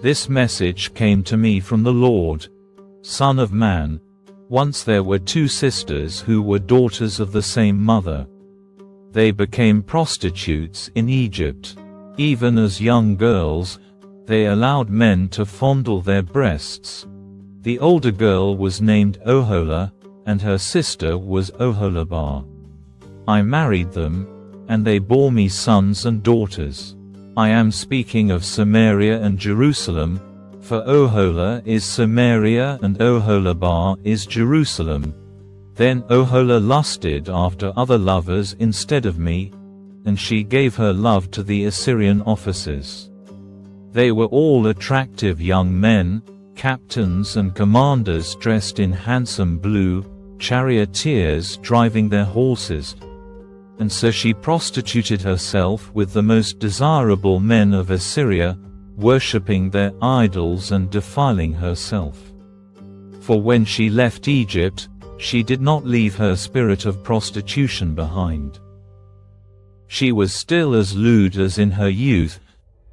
This message came to me from the Lord. Son of man, once there were two sisters who were daughters of the same mother. They became prostitutes in Egypt. Even as young girls, they allowed men to fondle their breasts. The older girl was named Oholah, and her sister was Oholibah. I married them, and they bore me sons and daughters. I am speaking of Samaria and Jerusalem, for Oholah is Samaria and Oholibah is Jerusalem. Then Oholah lusted after other lovers instead of me, and she gave her love to the Assyrian officers. They were all attractive young men, captains and commanders dressed in handsome blue, charioteers driving their horses. And so she prostituted herself with the most desirable men of Assyria, worshipping their idols and defiling herself. For when she left Egypt, she did not leave her spirit of prostitution behind. She was still as lewd as in her youth,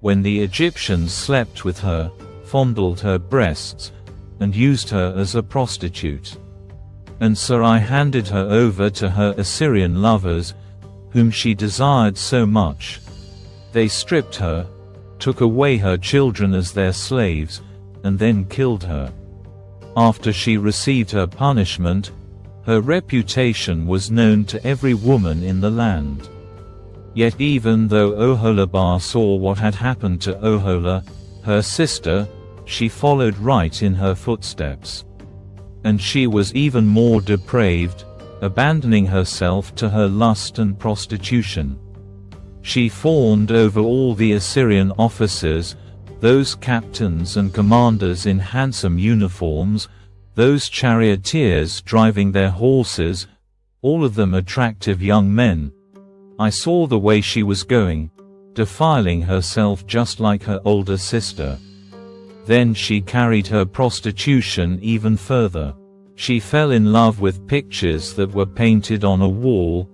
when the Egyptians slept with her, fondled her breasts, and used her as a prostitute. And so I handed her over to her Assyrian lovers, whom she desired so much. They stripped her, took away her children as their slaves, and then killed her. After she received her punishment, her reputation was known to every woman in the land. Yet even though Oholibah saw what had happened to Oholah, her sister, she followed right in her footsteps. And she was even more depraved, abandoning herself to her lust and prostitution. She fawned over all the Assyrian officers, those captains and commanders in handsome uniforms, those charioteers driving their horses, all of them attractive young men. I saw the way she was going, defiling herself just like her older sister. Then she carried her prostitution even further. She fell in love with pictures that were painted on a wall,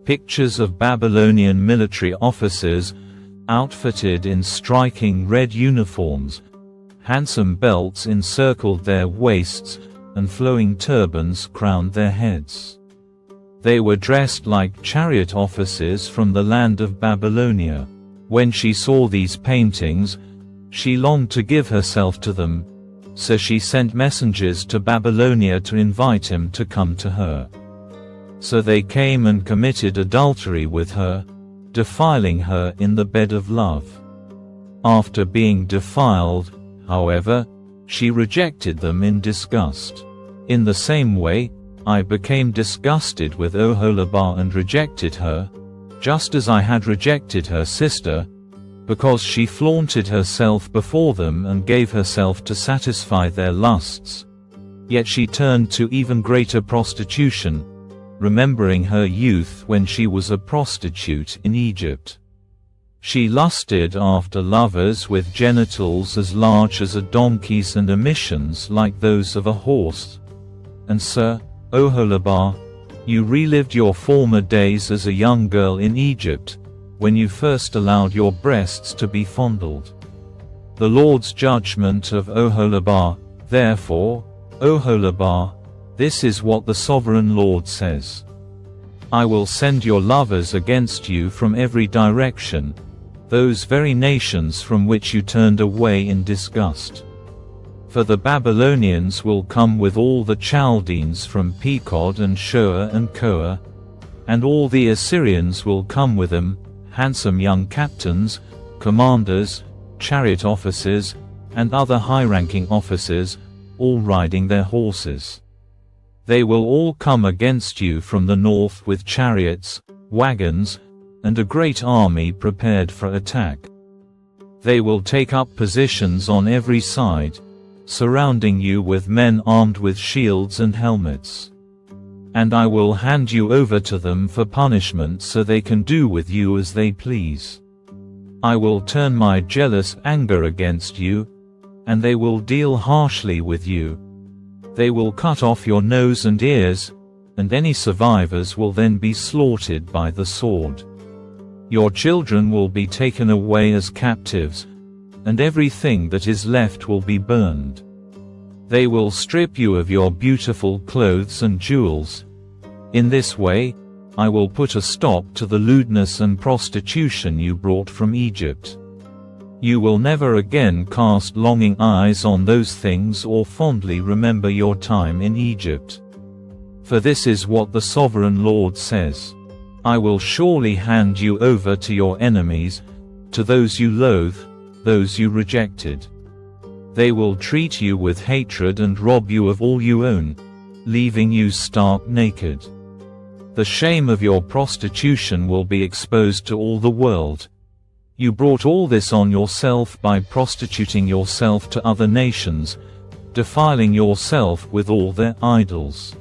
pictures of Babylonian military officers, outfitted in striking red uniforms. Handsome belts encircled their waists, and flowing turbans crowned their heads. They were dressed like chariot officers from the land of Babylonia. When she saw these paintings, she longed to give herself to them, so she sent messengers to Babylonia to invite him to come to her. So they came and committed adultery with her, defiling her in the bed of love. After being defiled, however, she rejected them in disgust. In the same way, I became disgusted with Oholibah and rejected her, just as I had rejected her sister, because she flaunted herself before them and gave herself to satisfy their lusts. Yet she turned to even greater prostitution, remembering her youth when she was a prostitute in Egypt. She lusted after lovers with genitals as large as a donkey's and emissions like those of a horse. And so, Oholibah, you relived your former days as a young girl in Egypt, when you first allowed your breasts to be fondled. The Lord's judgment of Oholibah, therefore, Oholibah, this is what the sovereign Lord says. I will send your lovers against you from every direction, those very nations from which you turned away in disgust. For the Babylonians will come with all the Chaldeans from Pekod and Shoa and Koa, and all the Assyrians will come with them, handsome young captains, commanders, chariot officers, and other high-ranking officers, all riding their horses. They will all come against you from the north with chariots, wagons, and a great army prepared for attack. They will take up positions on every side, surrounding you with men armed with shields and helmets. And I will hand you over to them for punishment so they can do with you as they please. I will turn my jealous anger against you, and they will deal harshly with you. They will cut off your nose and ears, and any survivors will then be slaughtered by the sword. Your children will be taken away as captives, and everything that is left will be burned. They will strip you of your beautiful clothes and jewels. In this way, I will put a stop to the lewdness and prostitution you brought from Egypt. You will never again cast longing eyes on those things or fondly remember your time in Egypt. For this is what the Sovereign Lord says. I will surely hand you over to your enemies, to those you loathe, those you rejected. They will treat you with hatred and rob you of all you own, leaving you stark naked. The shame of your prostitution will be exposed to all the world. You brought all this on yourself by prostituting yourself to other nations, defiling yourself with all their idols.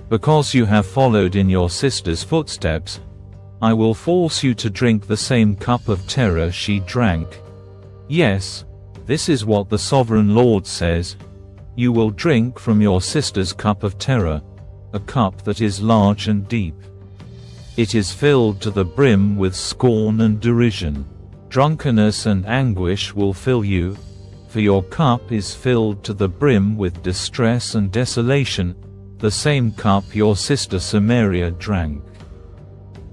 Because you have followed in your sister's footsteps, I will force you to drink the same cup of terror she drank. Yes, this is what the Sovereign Lord says. You will drink from your sister's cup of terror, a cup that is large and deep. It is filled to the brim with scorn and derision. Drunkenness and anguish will fill you, for your cup is filled to the brim with distress and desolation, the same cup your sister Samaria drank.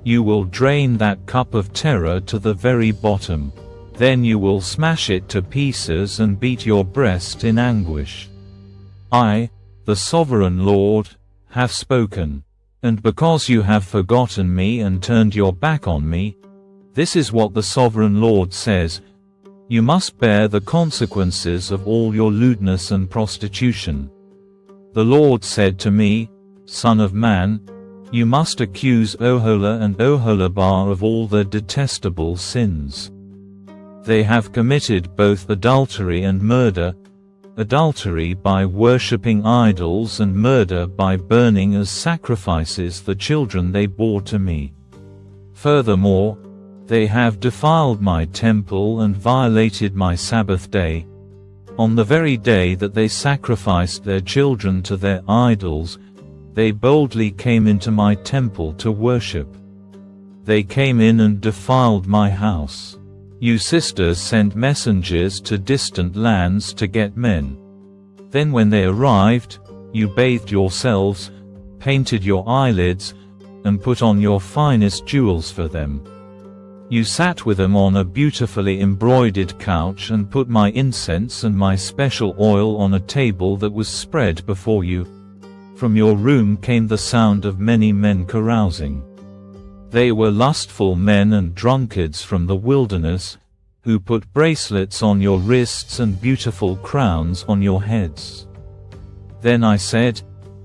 You will drain that cup of terror to the very bottom. Then you will smash it to pieces and beat your breast in anguish. I, the Sovereign Lord, have spoken. And because you have forgotten me and turned your back on me, this is what the Sovereign Lord says: you must bear the consequences of all your lewdness and prostitution. The Lord said to me, Son of man, you must accuse Oholah and Oholibah of all their detestable sins. They have committed both adultery and murder, adultery by worshipping idols and murder by burning as sacrifices the children they bore to me. Furthermore, they have defiled my temple and violated my Sabbath day. On the very day that they sacrificed their children to their idols, they boldly came into my temple to worship. They came in and defiled my house. You sisters sent messengers to distant lands to get men. Then when they arrived, you bathed yourselves, painted your eyelids, and put on your finest jewels for them. You sat with them on a beautifully embroidered couch and put my incense and my special oil on a table that was spread before you. From your room came the sound of many men carousing. They were lustful men and drunkards from the wilderness, who put bracelets on your wrists and beautiful crowns on your heads. Then I said,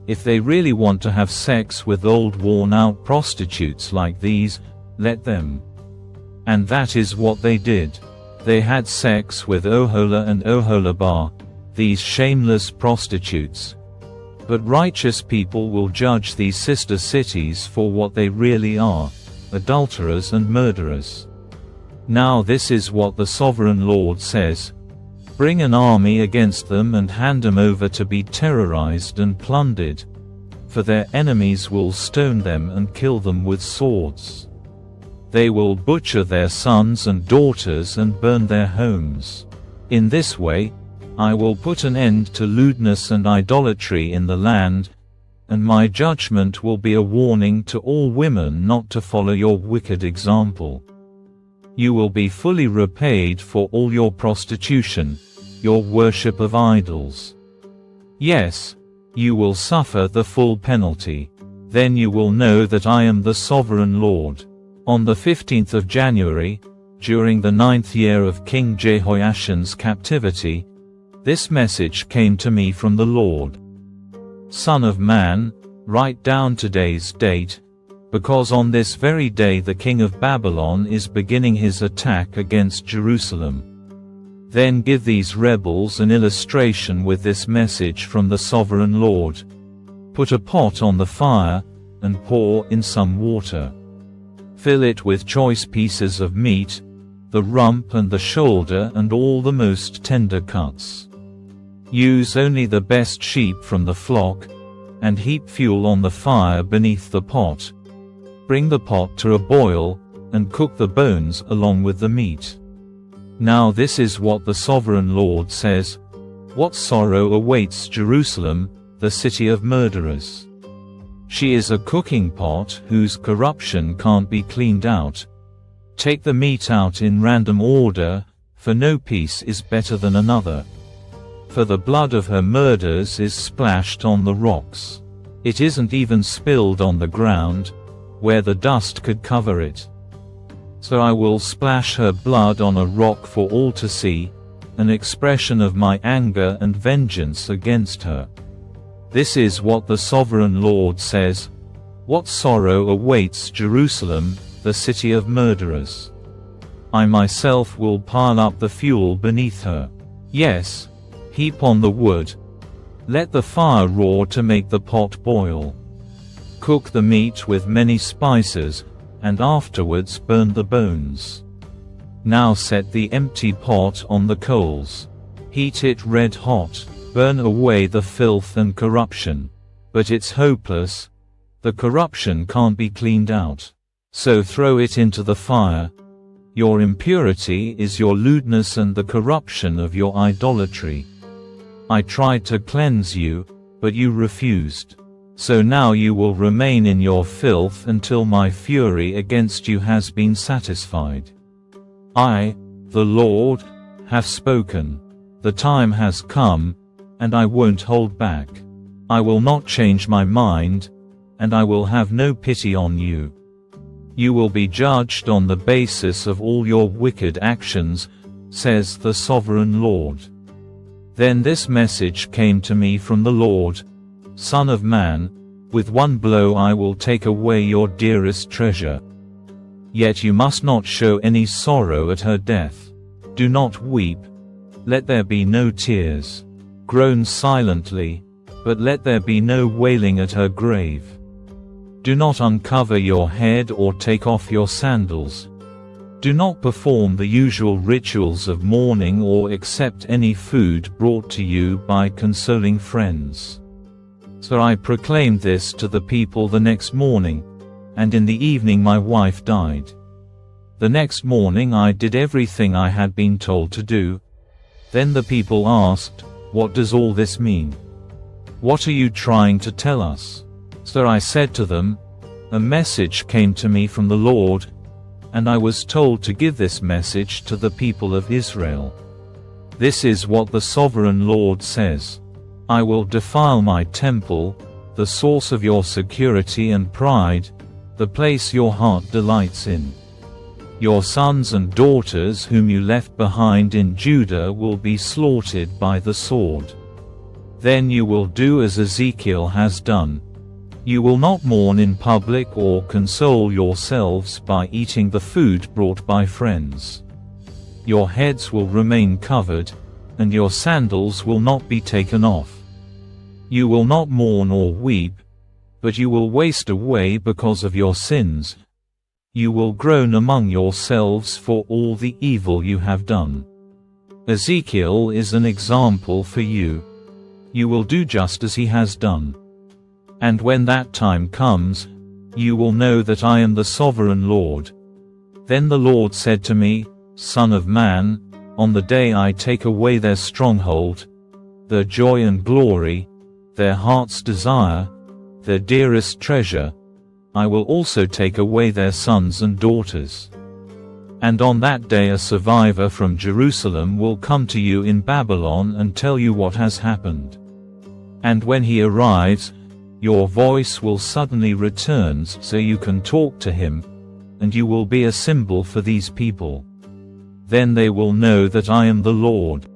if they really want to have sex with old worn-out prostitutes like these, let them. And that is what they did. They had sex with Oholah and Oholibah, these shameless prostitutes. But righteous people will judge these sister cities for what they really are: adulterers and murderers. Now this is what the Sovereign Lord says: bring an army against them and hand them over to be terrorized and plundered, for their enemies will stone them and kill them with swords. They will butcher their sons and daughters and burn their homes. In this way, I will put an end to lewdness and idolatry in the land, and my judgment will be a warning to all women not to follow your wicked example. You will be fully repaid for all your prostitution, your worship of idols. Yes, you will suffer the full penalty. Then you will know that I am the Sovereign Lord. On the 15th of January, during the 9th year of King Jehoiachin's captivity, this message came to me from the Lord. Son of man, write down today's date, because on this very day the king of Babylon is beginning his attack against Jerusalem. Then give these rebels an illustration with this message from the Sovereign Lord. Put a pot on the fire, and pour in some water. Fill it with choice pieces of meat, the rump and the shoulder and all the most tender cuts. Use only the best sheep from the flock, and heap fuel on the fire beneath the pot. Bring the pot to a boil, and cook the bones along with the meat. Now this is what the Sovereign Lord says: what sorrow awaits Jerusalem, the city of murderers. She is a cooking pot whose corruption can't be cleaned out. Take the meat out in random order, for no piece is better than another. For the blood of her murders is splashed on the rocks. It isn't even spilled on the ground, where the dust could cover it. So I will splash her blood on a rock for all to see, an expression of my anger and vengeance against her. This is what the Sovereign Lord says: what sorrow awaits Jerusalem, the city of murderers. I myself will pile up the fuel beneath her. Yes, heap on the wood. Let the fire roar to make the pot boil. Cook the meat with many spices, and afterwards burn the bones. Now set the empty pot on the coals. Heat it red hot, burn away the filth and corruption. But it's hopeless. The corruption can't be cleaned out. So throw it into the fire. Your impurity is your lewdness and the corruption of your idolatry. I tried to cleanse you, but you refused. So now you will remain in your filth until my fury against you has been satisfied. I, the Lord, have spoken. The time has come, and I won't hold back. I will not change my mind, and I will have no pity on you. You will be judged on the basis of all your wicked actions, says the Sovereign Lord. Then this message came to me from the Lord: Son of man, with one blow I will take away your dearest treasure. Yet you must not show any sorrow at her death. Do not weep. Let there be no tears. Groan silently, but let there be no wailing at her grave. Do not uncover your head or take off your sandals. Do not perform the usual rituals of mourning or accept any food brought to you by consoling friends. So I proclaimed this to the people the next morning, and in the evening my wife died. The next morning I did everything I had been told to do. Then the people asked, "What does all this mean? What are you trying to tell us?" So I said to them, "A message came to me from the Lord, and I was told to give this message to the people of Israel. This is what the Sovereign Lord says: I will defile my temple, the source of your security and pride, the place your heart delights in. Your sons and daughters whom you left behind in Judah will be slaughtered by the sword. Then you will do as Ezekiel has done. You will not mourn in public or console yourselves by eating the food brought by friends. Your heads will remain covered, and your sandals will not be taken off. You will not mourn or weep, but you will waste away because of your sins. You will groan among yourselves for all the evil you have done. Ezekiel is an example for you. You will do just as he has done. And when that time comes, you will know that I am the Sovereign Lord." Then the Lord said to me, "Son of man, on the day I take away their stronghold, their joy and glory, their heart's desire, their dearest treasure, I will also take away their sons and daughters. And on that day a survivor from Jerusalem will come to you in Babylon and tell you what has happened. And when he arrives, your voice will suddenly return so you can talk to him, and you will be a symbol for these people. Then they will know that I am the Lord."